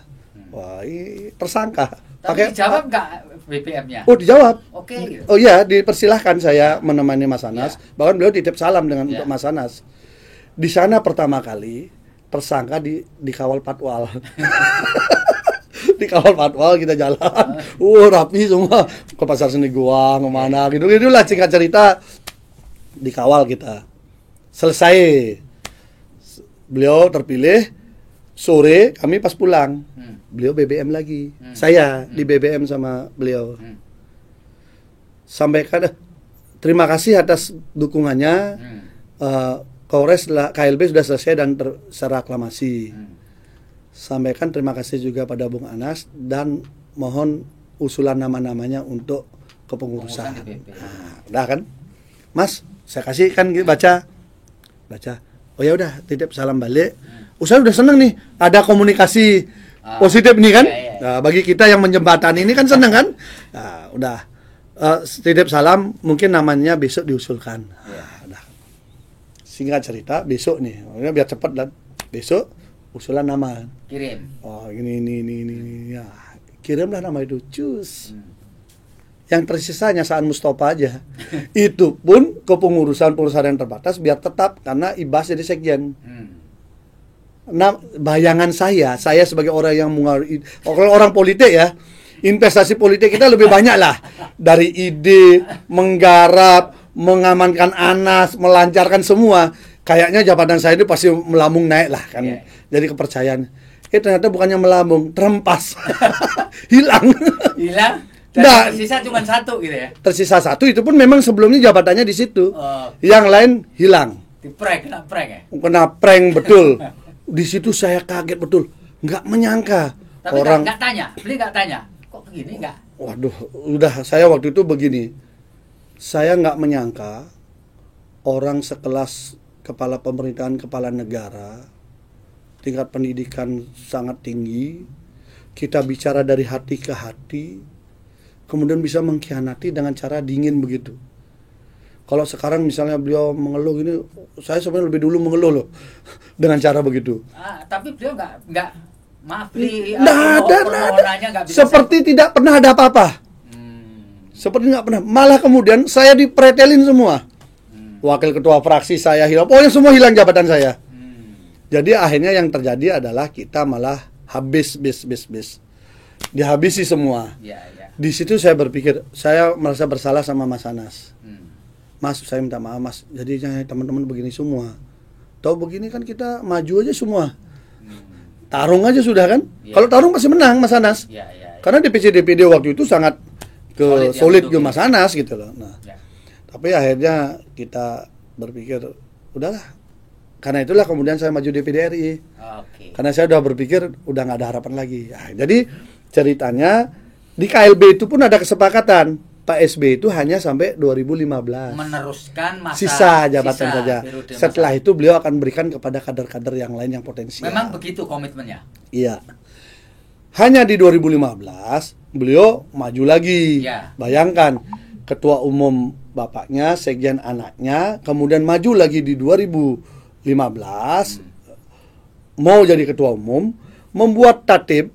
Wah, ini tersangka. Tapi dijawab nggak BBM-nya? Oh, dijawab. Oke. Gitu. Oh iya, dipersilahkan saya menemani Mas Anas. Bahkan beliau titip salam untuk Mas Anas. Di sana pertama kali tersangka dikawal patwal. Dikawal patwal, kita jalan. Rapi semua. Ke pasar seni Goa, kemana gitu. Itulah singkat cerita, dikawal kita. Selesai. Beliau terpilih. Sore kami pas pulang. Beliau BBM lagi. Saya di BBM sama beliau. Sampaikan terima kasih atas dukungannya. Kongres KLB sudah selesai dan secara aklamasi. Sampaikan terima kasih juga pada Bung Anas dan mohon usulan nama-namanya untuk kepengurusan. Udah kan? Mas, saya kasih kan baca. Oh ya udah, titip salam balik. Saya udah seneng nih, ada komunikasi positif nih kan. Nah, bagi kita yang menjembatani ini kan seneng kan. Nah, udah titip salam, mungkin namanya besok diusulkan. Udah. Singkat cerita, besok nih, biar cepat dan besok usulan nama. Kirim. Oh ini. Ya, kirimlah nama itu, cus. Yang tersisa hanya Saan Mustafa aja. Itu pun kepengurusan yang terbatas biar tetap karena Ibas jadi sekjen. Nah, bayangan saya sebagai orang yang orang politik ya, investasi politik kita lebih banyak lah. Dari ide, menggarap, mengamankan Anas, melancarkan semua. Kayaknya jabatan saya itu pasti melambung naik lah kan. Jadi kepercayaan. Ternyata bukannya melambung, terempas. Hilang. Dan tersisa cuma satu gitu ya. Tersisa satu, itu pun memang sebelumnya jabatannya di situ. Yang lain hilang. Kena prank ya? Kena prank betul. Di situ saya kaget betul. Nggak menyangka. Tapi orang nggak tanya, beli nggak tanya. Kok begini nggak? Waduh, udah saya waktu itu begini. Saya nggak menyangka orang sekelas kepala pemerintahan, kepala negara, tingkat pendidikan sangat tinggi, kita bicara dari hati ke hati, kemudian bisa mengkhianati dengan cara dingin begitu. Kalau sekarang misalnya beliau mengeluh gini, saya sebenarnya lebih dulu mengeluh loh dengan cara begitu. Tapi beliau nggak maaf beli permohonannya nggak bisa. Seperti tidak pernah ada apa-apa. Seperti nggak pernah. Malah kemudian saya dipretelin semua. Wakil ketua fraksi saya hilang. Pokoknya semua hilang jabatan saya. Jadi akhirnya yang terjadi adalah kita malah habis. Dihabisi semua. Di situ saya berpikir, saya merasa bersalah sama Mas Anas. Mas, saya minta maaf Mas. Jadi jangan teman-teman begini semua. Tahu begini kan kita maju aja semua. Tarung aja sudah kan. Kalau tarung pasti menang Mas Anas. Karena DPD waktu itu sangat solid ke Mas Anas gitu loh. Nah, tapi akhirnya kita berpikir udahlah. Karena itulah kemudian saya maju DPD RI. Karena saya udah berpikir udah nggak ada harapan lagi. Nah, jadi ceritanya di KLB itu pun ada kesepakatan. Pak SBY itu hanya sampai 2015. Meneruskan masa sisa jabatan saja. Setelah itu beliau akan berikan kepada kader-kader yang lain yang potensial. Memang begitu komitmennya? Iya. Hanya di 2015 beliau maju lagi. Bayangkan, ketua umum bapaknya, sekjen anaknya, kemudian maju lagi di 2015 mau jadi ketua umum, membuat tatib.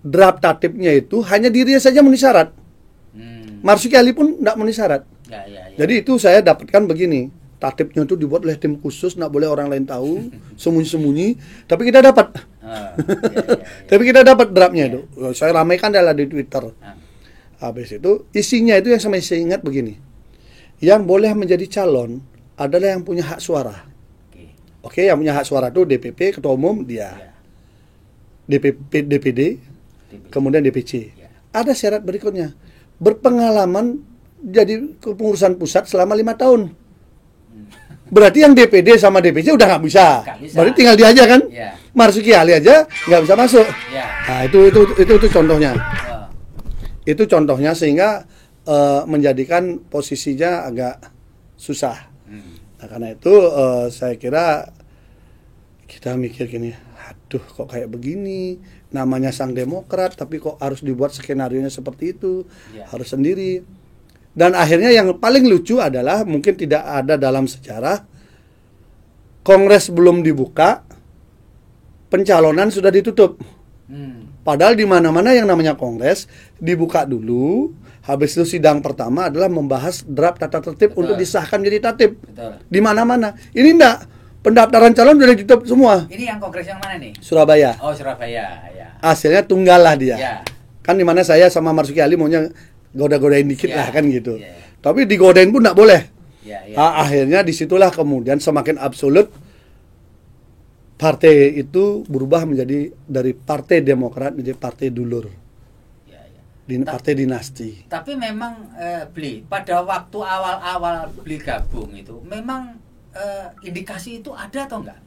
Draft tatibnya itu hanya dirinya saja memenuhi syarat. Marzuki Ali pun tidak memenuhi syarat. Jadi itu saya dapatkan begini, tatibnya itu dibuat oleh tim khusus, nggak boleh orang lain tahu, sembunyi-sembunyi. Tapi kita dapat, tapi kita dapat draftnya itu. Saya ramaikan adalah di Twitter. Habis itu isinya itu yang saya ingat begini. Yang boleh menjadi calon adalah yang punya hak suara. Oke, yang punya hak suara itu DPP, ketua umum dia. DPP, DPD, kemudian DPC. Ada syarat berikutnya. Berpengalaman jadi kepengurusan pusat selama 5 tahun. Berarti yang DPD sama DPC udah nggak bisa. Berarti tinggal dia aja kan? Marzuki Ali aja nggak bisa masuk. Nah, itu contohnya. Itu contohnya sehingga menjadikan posisinya agak susah. Nah, karena itu saya kira kita mikir gini, aduh kok kayak begini, namanya Sang Demokrat tapi kok harus dibuat skenarionya seperti itu, harus sendiri. Dan akhirnya yang paling lucu adalah mungkin tidak ada dalam sejarah, Kongres belum dibuka, pencalonan sudah ditutup. Padahal di mana-mana yang namanya Kongres dibuka dulu, habis itu sidang pertama adalah membahas draft tata tertib untuk disahkan jadi tatib. Di mana-mana. Ini enggak, pendaftaran calon sudah ditutup semua. Ini yang Kongres yang mana nih? Surabaya. Oh, Surabaya, ya. Hasilnya tunggal lah dia. Kan di mana saya sama Marzuki Ali maunya goda-godain dikit lah kan gitu. Tapi digodain pun enggak boleh. Akhirnya disitulah kemudian semakin absolut partai itu berubah menjadi dari Partai Demokrat menjadi Partai Dulur. Partai dinasti. Tapi memang Bli, pada waktu awal-awal Bli gabung itu memang indikasi itu ada atau enggak?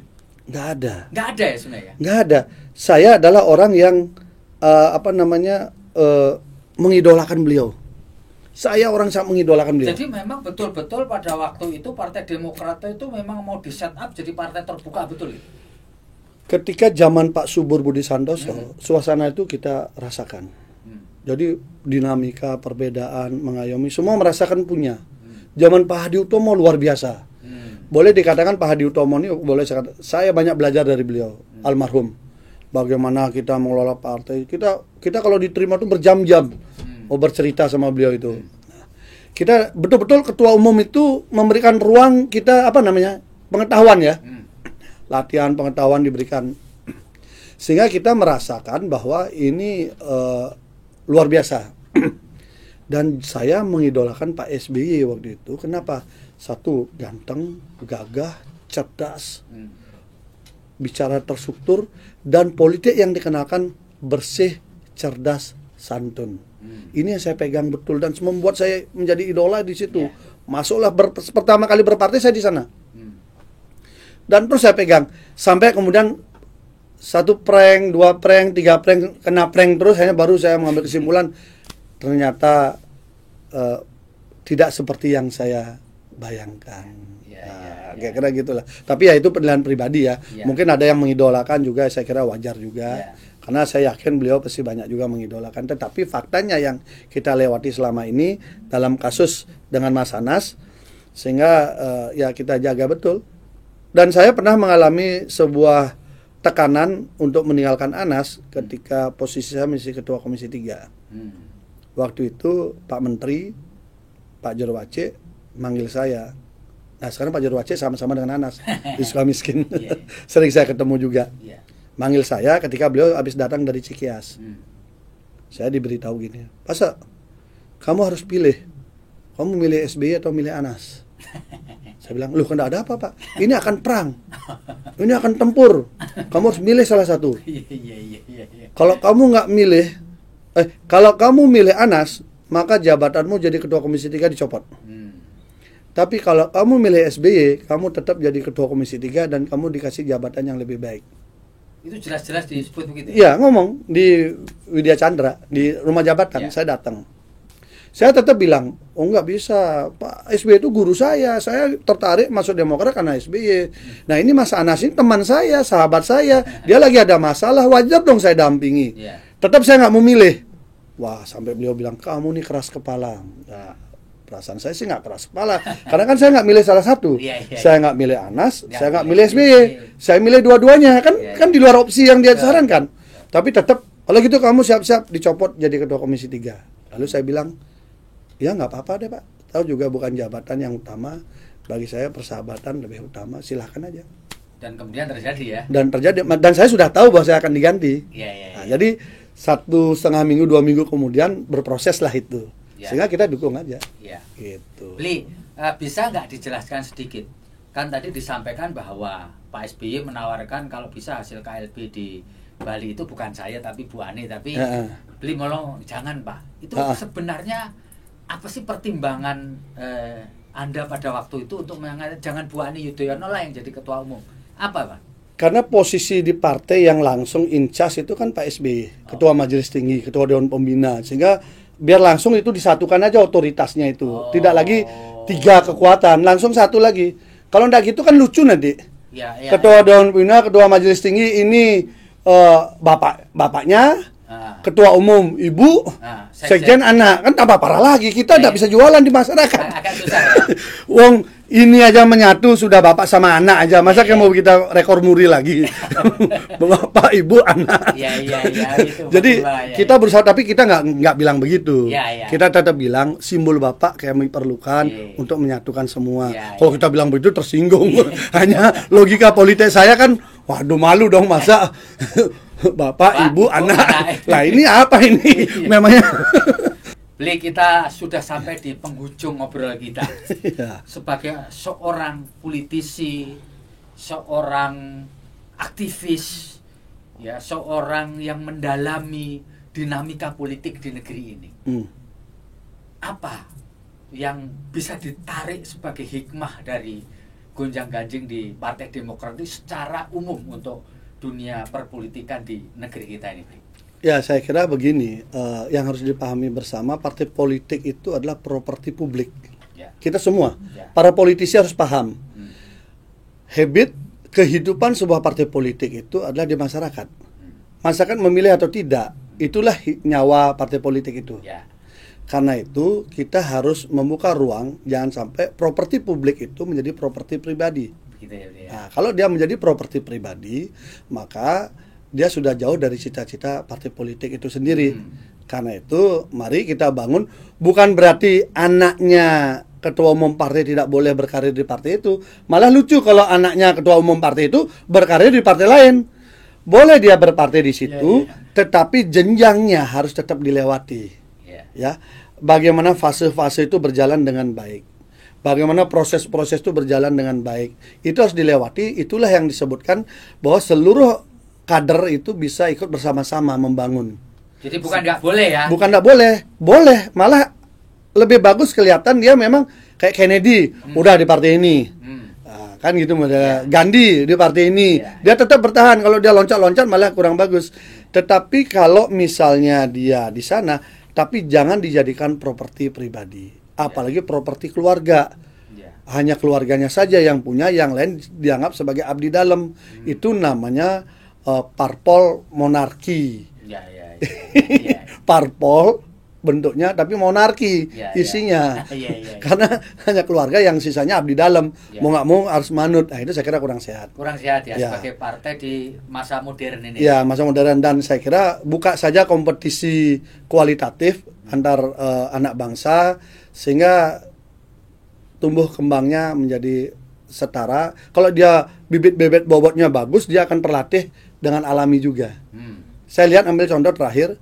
Enggak ada. Enggak ada ya sebenarnya? Enggak ada. Saya adalah orang yang mengidolakan beliau. Saya orang sangat mengidolakan beliau. Jadi memang betul-betul pada waktu itu Partai Demokrat itu memang mau di set up jadi partai terbuka, betul ya? Ketika zaman Pak Subur Budi Santoso, suasana itu kita rasakan. Jadi dinamika, perbedaan, mengayomi, semua merasakan punya. Zaman Pak Hadi Utomo luar biasa. Boleh dikatakan Pak Hadi Utomo ini, saya banyak belajar dari beliau, almarhum. Bagaimana kita mengelola partai. Kita kalau diterima tuh berjam-jam mau bercerita sama beliau itu. Kita betul-betul ketua umum itu memberikan ruang kita pengetahuan ya. Latihan pengetahuan diberikan. Sehingga kita merasakan bahwa ini luar biasa. Dan saya mengidolakan Pak SBY waktu itu. Kenapa? Satu, ganteng, gagah, cerdas, bicara terstruktur, dan politik yang dikenalkan bersih, cerdas, santun. Ini yang saya pegang betul dan membuat saya menjadi idola di situ. Masuklah pertama kali berpartai saya di sana. Dan terus saya pegang sampai kemudian 1 prank, 2 prank, 3 prank, kena prank terus, hanya baru saya mengambil kesimpulan ternyata tidak seperti yang saya bayangkan. Kira-kira gitulah. Tapi ya itu penilaian pribadi ya. Mungkin ada yang mengidolakan juga, saya kira wajar juga. Karena saya yakin beliau pasti banyak juga mengidolakan. Tetapi faktanya yang kita lewati selama ini dalam kasus dengan Mas Anas, sehingga ya kita jaga betul. Dan saya pernah mengalami sebuah tekanan untuk meninggalkan Anas ketika posisi saya menjadi Ketua Komisi 3. Waktu itu Pak Menteri, Pak Jarwace manggil saya. Nah sekarang Pak Jarwace sama-sama dengan Anas di Sukamiskin. Sering saya ketemu juga. Manggil saya ketika beliau habis datang dari Cikias. Saya diberitahu gini, Pak, kamu harus pilih. Kamu milih SBY atau milih Anas? Saya bilang, loh kan tidak ada apa Pak. Ini akan perang. Ini akan tempur. Kamu harus milih salah satu. Kalau kamu nggak milih, kalau kamu milih Anas, maka jabatanmu jadi Ketua Komisi 3 dicopot. Tapi kalau kamu milih SBY, kamu tetap jadi Ketua Komisi 3 dan kamu dikasih jabatan yang lebih baik. Itu jelas-jelas disebut begitu? Iya, ngomong di Widya Chandra, di rumah jabatan, saya datang. Saya tetap bilang, oh nggak bisa, Pak SBY itu guru saya tertarik masuk Demokrat karena SBY. Nah ini Mas Anas ini teman saya, sahabat saya, dia lagi ada masalah, wajar dong saya dampingi. Tetap saya nggak mau milih. Wah, sampai beliau bilang, kamu nih keras kepala. Nah, perasaan saya sih nggak keras kepala, karena kan saya nggak milih salah satu. Saya nggak milih Anas, saya nggak milih SBY, saya milih dua-duanya, kan di luar opsi yang dia sarankan. Tapi tetap, kalau gitu kamu siap-siap dicopot jadi Ketua Komisi 3. Lalu saya bilang, ya nggak apa-apa deh Pak, tahu juga bukan jabatan yang utama, bagi saya persahabatan lebih utama, silahkan aja. Dan kemudian terjadi ya? Dan saya sudah tahu bahwa saya akan diganti. Nah, jadi 1,5 minggu 2 minggu kemudian berproses lah itu. Sehingga kita dukung aja. Gitu. Bli, bisa nggak dijelaskan sedikit? Kan tadi disampaikan bahwa Pak SBY menawarkan kalau bisa hasil KLB di Bali itu bukan saya tapi Bu Ani, tapi Bli ngomong jangan Pak. Itu sebenarnya apa sih pertimbangan Anda pada waktu itu untuk mengangkat jangan Bu Ani Yudhoyono lah yang jadi ketua umum? Apa Pak? Karena posisi di partai yang langsung in charge itu kan Pak SBY, ketua majelis tinggi, ketua dewan pembina, sehingga biar langsung itu disatukan aja otoritasnya itu. Tidak lagi 3 kekuatan, langsung satu lagi. Kalau enggak gitu kan lucu nanti. Ketua dewan pembina, ketua majelis tinggi ini bapaknya, ketua umum ibu, sekjen anak, kan tambah parah lagi. Kita enggak bisa jualan di masyarakat. Agak susah ya. Wong ini aja menyatu sudah bapak sama anak aja. Masa kayak mau kita rekor muri lagi? Bapak, ibu, anak. Itu jadi kita berusaha, tapi kita nggak bilang begitu. Kita tetap bilang simbol bapak kayak diperlukan untuk menyatukan semua. Kalau kita bilang begitu tersinggung. Hanya logika politik saya kan, waduh malu dong masa bapak, ibu, anak. Lah ini apa ini? Memangnya. Bli, kita sudah sampai di penghujung ngobrol kita. Sebagai seorang politisi, seorang aktivis, ya, seorang yang mendalami dinamika politik di negeri ini. Apa yang bisa ditarik sebagai hikmah dari gonjang-ganjing di Partai Demokrat itu secara umum untuk dunia perpolitikan di negeri kita ini, Bli? Ya, saya kira begini, yang harus dipahami bersama, partai politik itu adalah properti publik. Kita semua, para politisi harus paham. Habit kehidupan sebuah partai politik itu adalah di masyarakat. Masyarakat memilih atau tidak, itulah nyawa partai politik itu. Karena itu kita harus membuka ruang, jangan sampai properti publik itu menjadi properti pribadi. Nah, kalau dia menjadi properti pribadi, maka dia sudah jauh dari cita-cita partai politik itu sendiri. Karena itu mari kita bangun, bukan berarti anaknya ketua umum partai tidak boleh berkarir di partai itu. Malah lucu kalau anaknya ketua umum partai itu berkarir di partai lain. Boleh dia berpartai di situ, tetapi jenjangnya harus tetap dilewati. Ya, bagaimana fase-fase itu berjalan dengan baik. Bagaimana proses-proses itu berjalan dengan baik. Itu harus dilewati, itulah yang disebutkan bahwa seluruh kader itu bisa ikut bersama-sama membangun. Jadi bukan nggak boleh ya? Bukan nggak boleh, boleh. Malah lebih bagus kelihatan dia memang kayak Kennedy, udah di partai ini. Nah, kan gitu, Gandhi di partai ini. Dia tetap bertahan. Kalau dia loncat-loncat malah kurang bagus. Tetapi kalau misalnya dia di sana, tapi jangan dijadikan properti pribadi. Apalagi properti keluarga. Hanya keluarganya saja yang punya, yang lain dianggap sebagai abdi dalam. Itu namanya parpol monarki. Parpol bentuknya tapi monarki isinya. Karena hanya keluarga, yang sisanya abdi dalam. Mau nggak mau harus manut. Nah, itu saya kira kurang sehat. Kurang sehat ya sebagai partai di masa modern ini. Ya, masa modern, dan saya kira buka saja kompetisi kualitatif antar anak bangsa sehingga tumbuh kembangnya menjadi setara. Kalau dia bibit-bibit bobotnya bagus, dia akan terlatih dengan alami juga. Saya lihat, ambil contoh terakhir,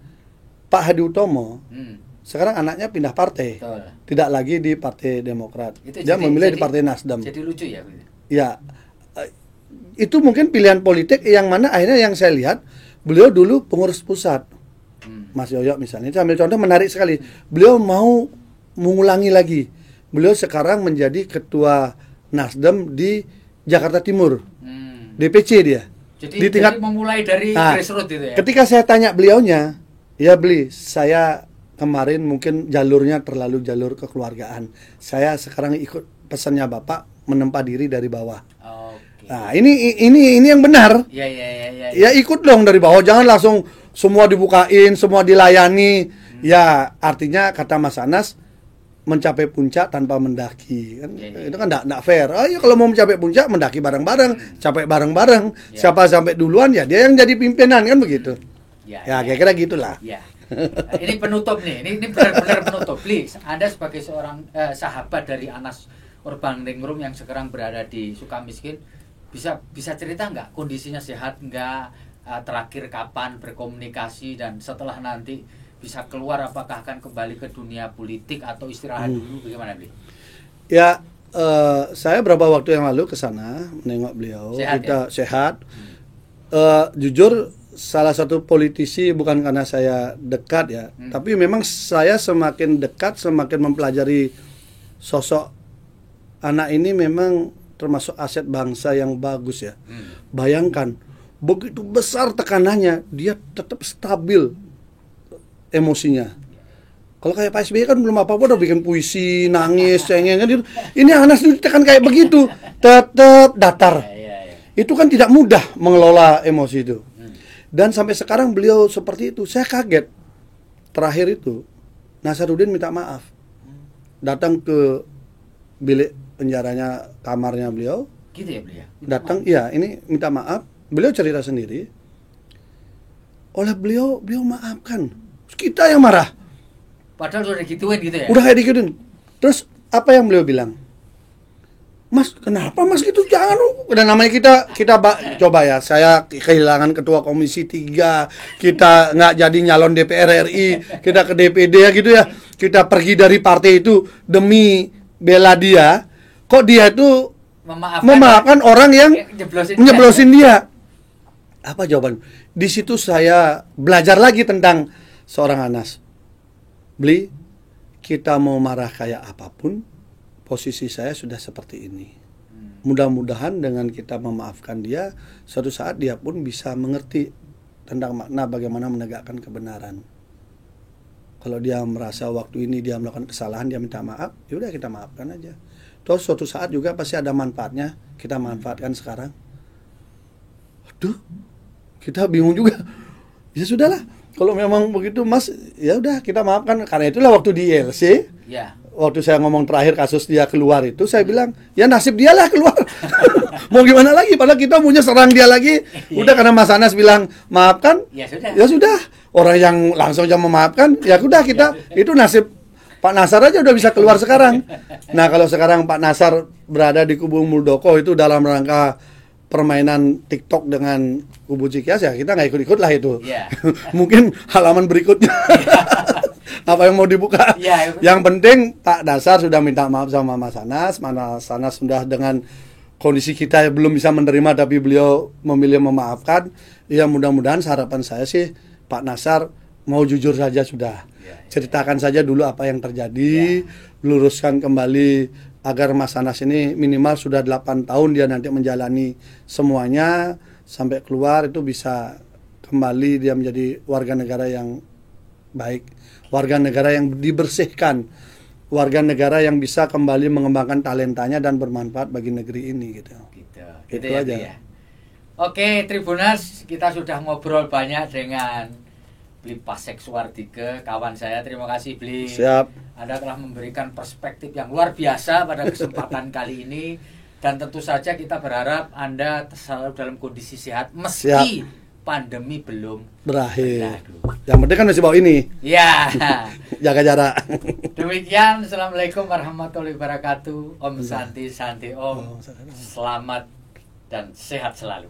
Pak Hadi Utomo. Sekarang anaknya pindah partai. Tidak lagi di Partai Demokrat. Dia memilih di Partai Nasdem. Jadi lucu ya? Ya, itu mungkin pilihan politik yang mana akhirnya yang saya lihat, beliau dulu pengurus pusat. Mas Yoyo misalnya, itu ambil contoh menarik sekali. Beliau mau mengulangi lagi. Beliau sekarang menjadi ketua Nasdem di Jakarta Timur. DPC dia. Jadi memulai dari grassroots itu ya. Ketika saya tanya beliaunya, ya Beli, saya kemarin mungkin jalurnya terlalu jalur kekeluargaan. Saya sekarang ikut pesannya Bapak menempa diri dari bawah. Nah, ini yang benar. Ya ikut dong dari bawah, jangan langsung semua dibukain, semua dilayani. Ya, artinya kata Mas Anas, mencapai puncak tanpa mendaki kan, itu kan enggak fair. Ya kalau mau mencapai puncak mendaki bareng-bareng, capai bareng-bareng. Siapa sampai duluan ya dia yang jadi pimpinan, kan begitu. Kira-kira gitulah. Ini penutup nih, ini benar-benar penutup. Please, Anda sebagai seorang sahabat dari Anas Urbaningrum yang sekarang berada di Sukamiskin, bisa cerita nggak kondisinya sehat nggak, terakhir kapan berkomunikasi, dan setelah nanti bisa keluar apakah akan kembali ke dunia politik atau istirahat dulu, bagaimana Bli? Ya, saya beberapa waktu yang lalu ke sana menengok beliau. Sehat, kita ya? sehat. Jujur salah satu politisi, bukan karena saya dekat ya, tapi memang saya semakin dekat, semakin mempelajari sosok anak ini, memang termasuk aset bangsa yang bagus ya. Bayangkan, begitu besar tekanannya, dia tetap stabil emosinya. Kalau kayak Pak SBY kan belum apa-apa udah bikin puisi, nangis, cengeng kan gitu. Ini Anas ditekan kayak begitu, tetap datar. Itu kan tidak mudah mengelola emosi itu. Dan sampai sekarang beliau seperti itu. Saya kaget. Terakhir itu Nasaruddin minta maaf. Datang ke bilik penjaranya, kamarnya beliau. Gitu ya beliau. Datang, iya, ini minta maaf. Beliau cerita sendiri. Oleh beliau maafkan. Kita yang marah. Padahal udah digituin gitu ya. Udah kayak digituin. Terus apa yang beliau bilang? Mas, kenapa Mas gitu? Jangan. Dan namanya kita coba ya. Saya kehilangan ketua komisi 3, kita nggak jadi nyalon DPR RI, kita ke DPD ya gitu ya. Kita pergi dari partai itu demi bela dia. Kok dia itu memaafkan orang yang nyeblosin dia? Apa jawaban? Di situ saya belajar lagi tentang seorang Anas. Bli, kita mau marah kayak apapun, posisi saya sudah seperti ini. Mudah-mudahan dengan kita memaafkan dia, suatu saat dia pun bisa mengerti tentang makna bagaimana menegakkan kebenaran. Kalau dia merasa waktu ini dia melakukan kesalahan, dia minta maaf, ya udah kita maafkan aja. Terus suatu saat juga pasti ada manfaatnya, kita manfaatkan sekarang. Aduh, kita bingung juga. Ya sudahlah, kalau memang begitu Mas, ya udah kita maafkan. Karena itulah waktu di ILC, ya. Waktu saya ngomong terakhir kasus dia keluar itu, saya bilang, ya nasib dia lah keluar. Mau gimana lagi, padahal kita punya serang dia lagi. Udah, karena Mas Anas bilang maafkan, ya sudah. Orang yang langsung aja memaafkan, ya udah kita, itu nasib Pak Nasar aja udah bisa keluar sekarang. Nah, kalau sekarang Pak Nasar berada di kubu Muldoko itu dalam rangka permainan TikTok dengan kubu Cikias, ya kita nggak ikut-ikut lah itu. Mungkin halaman berikutnya. Apa yang mau dibuka? Yang penting Pak Nasar sudah minta maaf sama Mas Anas. Mas Anas sudah dengan kondisi kita belum bisa menerima, tapi beliau memilih memaafkan. Ya mudah-mudahan harapan saya sih Pak Nasar mau jujur saja sudah. Ceritakan saja dulu apa yang terjadi, luruskan kembali agar Mas Anas ini minimal sudah 8 tahun dia nanti menjalani semuanya sampai keluar itu bisa kembali dia menjadi warga negara yang baik, warga negara yang dibersihkan, warga negara yang bisa kembali mengembangkan talentanya dan bermanfaat bagi negeri ini gitu. Gitu ya, aja. Ya. Oke, Tribuners, kita sudah ngobrol banyak dengan Bli Pasek Suardike, kawan saya. Terima kasih Bli. Siap. Anda telah memberikan perspektif yang luar biasa pada kesempatan kali ini, dan tentu saja kita berharap Anda selalu dalam kondisi sehat meski pandemi belum berakhir. Yang penting kan masih bawa ini. Ya. Jaga jarak. Demikian, Assalamualaikum warahmatullahi wabarakatuh. Om Santi Santi Om. Selamat dan sehat selalu.